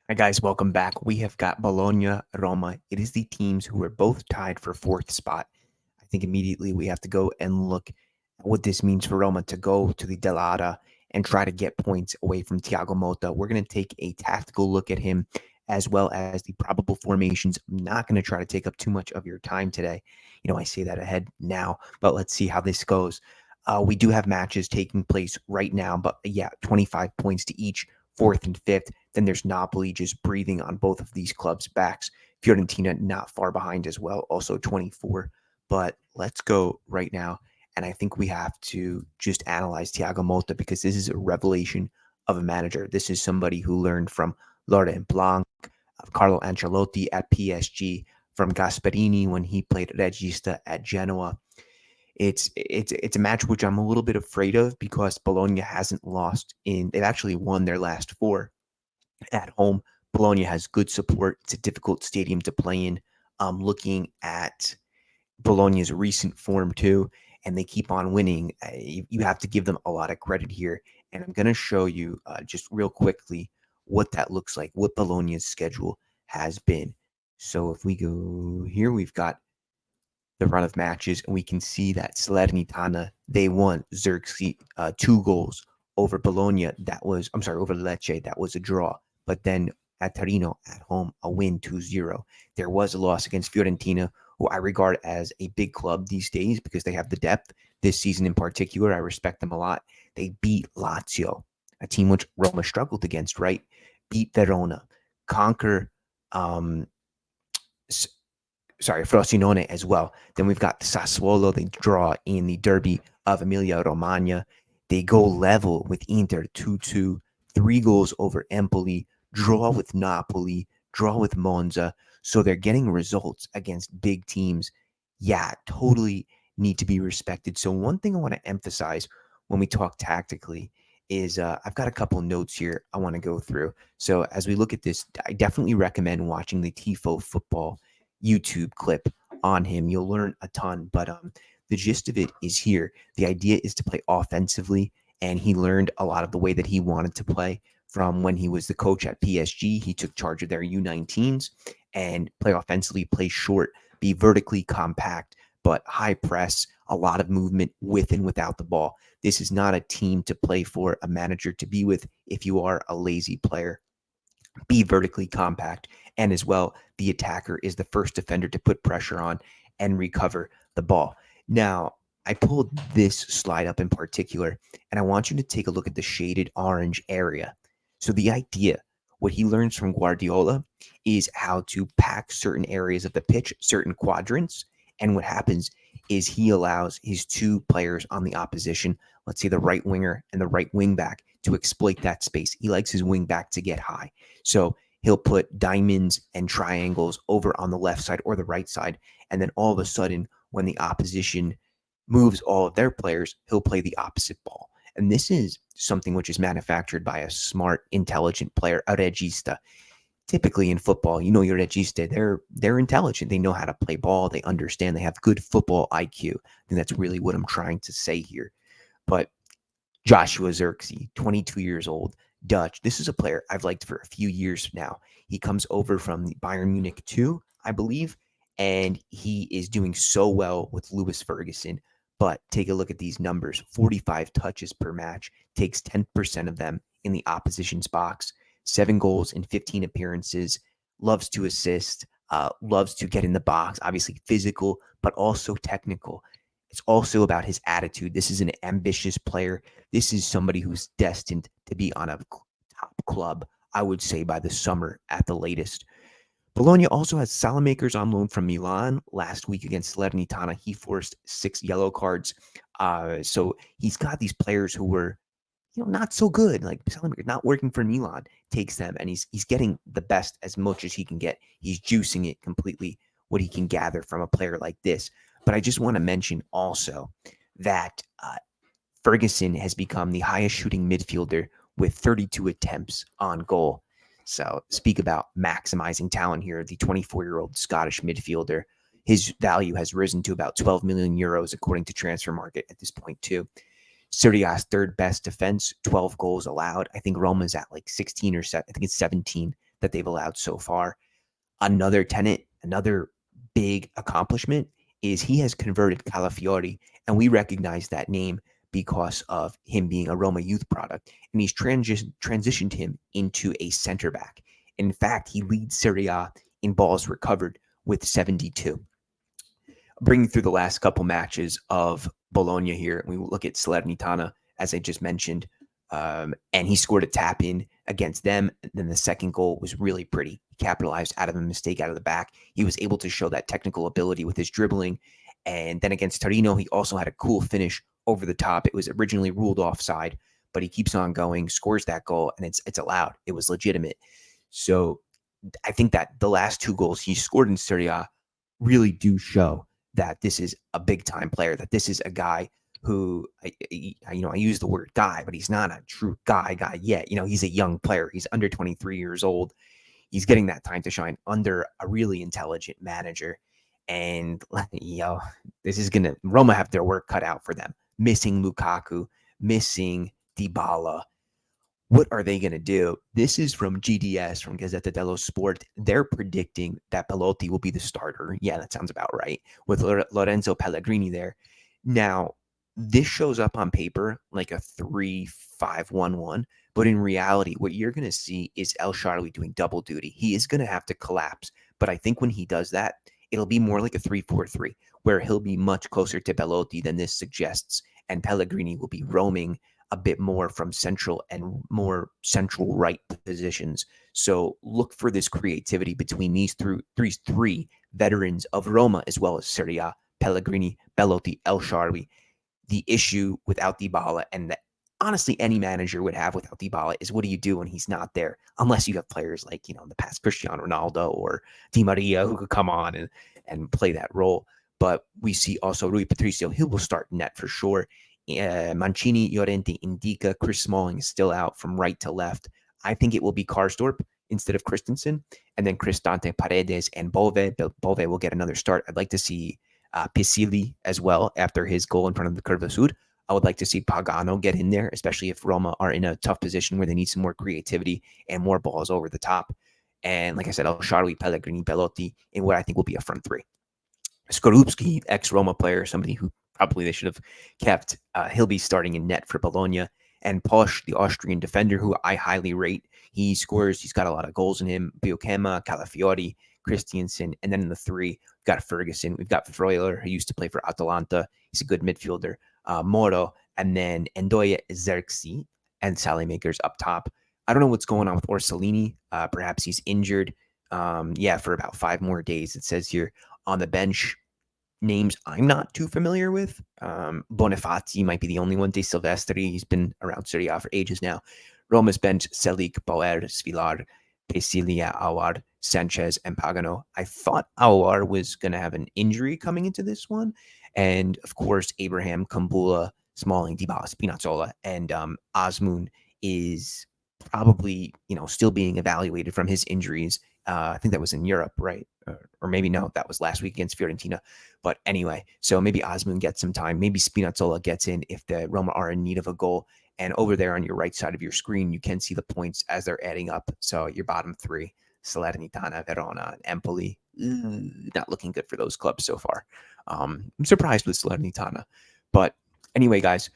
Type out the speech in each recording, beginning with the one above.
Hi guys, welcome back. We have got Bologna, Roma. It is the teams who are both tied for fourth spot. I think immediately we have to go and look at what this means for Roma to go to the Delata and try to get points away from Thiago Motta. We're going to take a tactical look at him as well as the probable formations. I'm not going to try to take up too much of your time today. I say that ahead now, but let's see how this goes. We do have matches taking place right now, but yeah, 25 points to each, fourth and fifth. Then there's Napoli just breathing on both of these clubs' backs. Fiorentina not far behind as well, also 24. But let's go right now. And I think we have to just analyze Thiago Motta because this is a revelation of a manager. This is somebody who learned from Laurent Blanc, Carlo Ancelotti at PSG, from Gasperini when he played Regista at Genoa. It's a match which I'm a little bit afraid of because Bologna hasn't lost in. They've actually won their last four at home. Bologna has good support. It's a difficult stadium to play in. Looking at Bologna's recent form too, and they keep on winning. You have to give them a lot of credit here. And I'm going to show you just real quickly what that looks like, what Bologna's schedule has been. So if we go here, we've got the run of matches, and we can see that Salernitana, they won Zirkzee 2 goals over Bologna. Over Lecce. That was a draw. But then at Torino at home, a win 2-0. There was a loss against Fiorentina, who I regard as a big club these days because they have the depth. This season in particular, I respect them a lot. They beat Lazio, a team which Roma struggled against, right? Beat Verona, conquer um, Frosinone as well. Then we've got Sassuolo. They draw in the derby of Emilia-Romagna. They go level with Inter 2-2, 3 goals over Empoli, draw with Napoli, draw with Monza. So they're getting results against big teams. Yeah, totally need to be respected. So one thing I want to emphasize when we talk tactically is I've got a couple notes here I want to go through. So as we look at this, I definitely recommend watching the Tifo football YouTube clip on him. You'll learn a ton, but the gist of it is here. The idea is to play offensively, and he learned a lot of the way that he wanted to play from when he was the coach at PSG. He took charge of their U19s and play offensively, play short, be vertically compact, but high press, a lot of movement with and without the ball. This is not a team to play for, a manager to be with if you are a lazy player. Be vertically compact, and as well, the attacker is the first defender to put pressure on and recover the ball. Now, I pulled this slide up in particular, and I want you to take a look at the shaded orange area. So the idea, what he learns from Guardiola, is how to pack certain areas of the pitch, certain quadrants, and what happens is he allows his two players on the opposition, let's say the right winger and the right wing back, to exploit that space. He likes his wing back to get high. So he'll put diamonds and triangles over on the left side or the right side. And then all of a sudden, when the opposition moves all of their players, he'll play the opposite ball. And this is something which is manufactured by a smart, intelligent player, a regista. Typically in football, your regista, they're intelligent. They know how to play ball. They understand. They have good football IQ. I think that's really what I'm trying to say here. But Joshua Zirkzee, 22 years old, Dutch. This is a player I've liked for a few years now. He comes over from the Bayern Munich 2, I believe, and he is doing so well with Lewis Ferguson. But take a look at these numbers: 45 touches per match, takes 10% of them in the opposition's box, 7 goals in 15 appearances, loves to assist, loves to get in the box, obviously physical, but also technical. It's also about his attitude. This is an ambitious player. This is somebody who's destined to be on a top club, I would say, by the summer at the latest. Bologna also has Salamakers on loan from Milan. Last week against Salernitana, he forced 6 yellow cards. So he's got these players who were, not so good. Like Salamakers not working for Milan, takes them, and he's getting the best as much as he can get. He's juicing it completely, what he can gather from a player like this. But I just want to mention also that Ferguson has become the highest shooting midfielder with 32 attempts on goal. So speak about maximizing talent here. The 24-year-old Scottish midfielder, his value has risen to about 12 million euros according to Transfer Market at this point too. Serie A's third best defense, 12 goals allowed. I think Roma's at like 16 or 7. I think it's 17 that they've allowed so far. Another tenant, another big accomplishment is he has converted Calafiori, and we recognize that name because of him being a Roma youth product, and he's transitioned him into a center back. In fact, he leads Serie A in balls recovered with 72. Bringing through the last couple matches of Bologna here, we look at Salernitana, as I just mentioned, and he scored a tap in against them. Then the second goal was really pretty. He capitalized out of a mistake out of the back. He was able to show that technical ability with his dribbling. And then against Torino, he also had a cool finish over the top. It was originally ruled offside, but he keeps on going, scores that goal, and it's allowed. It was legitimate. So I think that the last two goals he scored in Serie A really do show that this is a big time player, that this is a guy who, I use the word guy, but he's not a true guy yet. He's a young player. He's under 23 years old. He's getting that time to shine under a really intelligent manager. And, this is going to, Roma have their work cut out for them. Missing Lukaku, missing Dybala. What are they going to do? This is from GDS, from Gazzetta dello Sport. They're predicting that Belotti will be the starter. Yeah, that sounds about right. With Lorenzo Pellegrini there. Now, this shows up on paper like a 3-5-1-1, but in reality, what you're going to see is El Shaarawy doing double duty. He is going to have to collapse, but I think when he does that, it'll be more like a 3-4-3, where he'll be much closer to Belotti than this suggests, and Pellegrini will be roaming a bit more from central and more central right positions. So look for this creativity between these three veterans of Roma as well as Serie A: Pellegrini, Belotti, El Shaarawy. The issue without Dybala, and that honestly any manager would have without Dybala, is what do you do when he's not there? Unless you have players like, in the past, Cristiano Ronaldo or Di Maria, who could come on and play that role. But we see also Rui Patricio, he will start net for sure. Mancini, Llorente, Indica, Chris Smalling is still out from right to left. I think it will be Karsdorp instead of Christensen, and then Cristante, Paredes, and Bove. Bove will get another start. I'd like to see Pisili as well after his goal in front of the Curva Sud. I would like to see Pagano get in there, especially if Roma are in a tough position where they need some more creativity and more balls over the top. And like I said, El Shaarawy, Pellegrini, Belotti in what I think will be a front three. Skorupski, ex-Roma player, somebody who probably they should have kept. He'll be starting in net for Bologna. And Posch, the Austrian defender, who I highly rate. He scores. He's got a lot of goals in him. Biokema, Calafiori, Christiansen. And then in the three, we've got Ferguson. We've got Freuler, who used to play for Atalanta. He's a good midfielder. Moro. And then Ndoye Zirkzee and Sallymakers up top. I don't know what's going on with Orsolini. Perhaps he's injured. For about 5 more days, it says here. On the bench, names I'm not too familiar with. Bonifazi might be the only one. De Silvestri, he's been around Serie A for ages now. Roma's bench: Selic, Bauer, Svilar, Pesilia, Awar, Sanchez, and Pagano. I thought Awar was going to have an injury coming into this one. And, of course, Abraham, Kumbula, Smalling, Dybala, Spinazzola, and Azmoun is probably, still being evaluated from his injuries. I think that was in Europe, right? Or maybe no, that was last week against Fiorentina. But anyway, so maybe Azmoun gets some time. Maybe Spinazzola gets in if the Roma are in need of a goal. And over there on your right side of your screen, you can see the points as they're adding up. So your bottom three: Salernitana, Verona, and Empoli. Not looking good for those clubs so far. I'm surprised with Salernitana. But anyway, guys,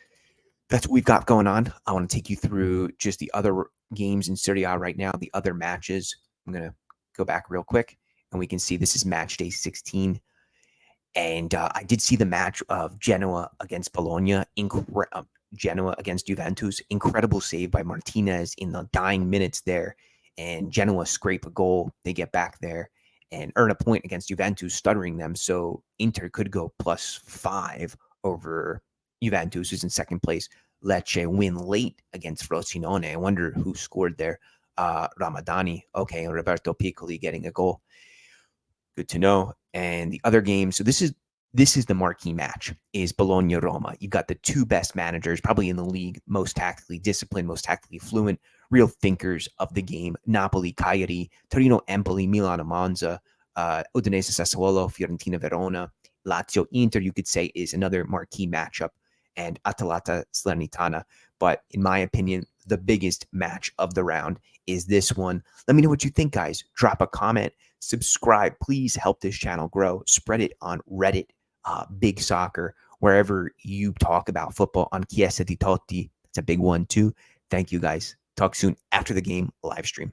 that's what we've got going on. I want to take you through just the other games in Serie A right now, the other matches. I'm going to go back real quick, and we can see this is match day 16. And I did see the match of Genoa against Bologna, Genoa against Juventus. Incredible save by Martinez in the dying minutes there. And Genoa scrape a goal. They get back there and earn a point against Juventus, stuttering them. So Inter could go +5 over Juventus, who's in second place. Lecce win late against Frosinone. I wonder who scored there. Ramadani. Okay, Roberto Piccoli getting a goal. Good to know. And the other game, so this is the marquee match, is Bologna-Roma. You've got the two best managers probably in the league, most tactically disciplined, most tactically fluent, real thinkers of the game. Napoli, Cagliari, Torino, Empoli, Milan, Monza, Udinese, Sassuolo, Fiorentina, Verona, Lazio, Inter, you could say, is another marquee matchup, and Atalanta, Salernitana. But in my opinion, the biggest match of the round is this one. Let me know what you think, guys. Drop a comment, subscribe. Please help this channel grow. Spread it on Reddit, Big Soccer, wherever you talk about football, on Chiesa di Totti. It's a big one too. Thank you, guys. Talk soon after the game live stream.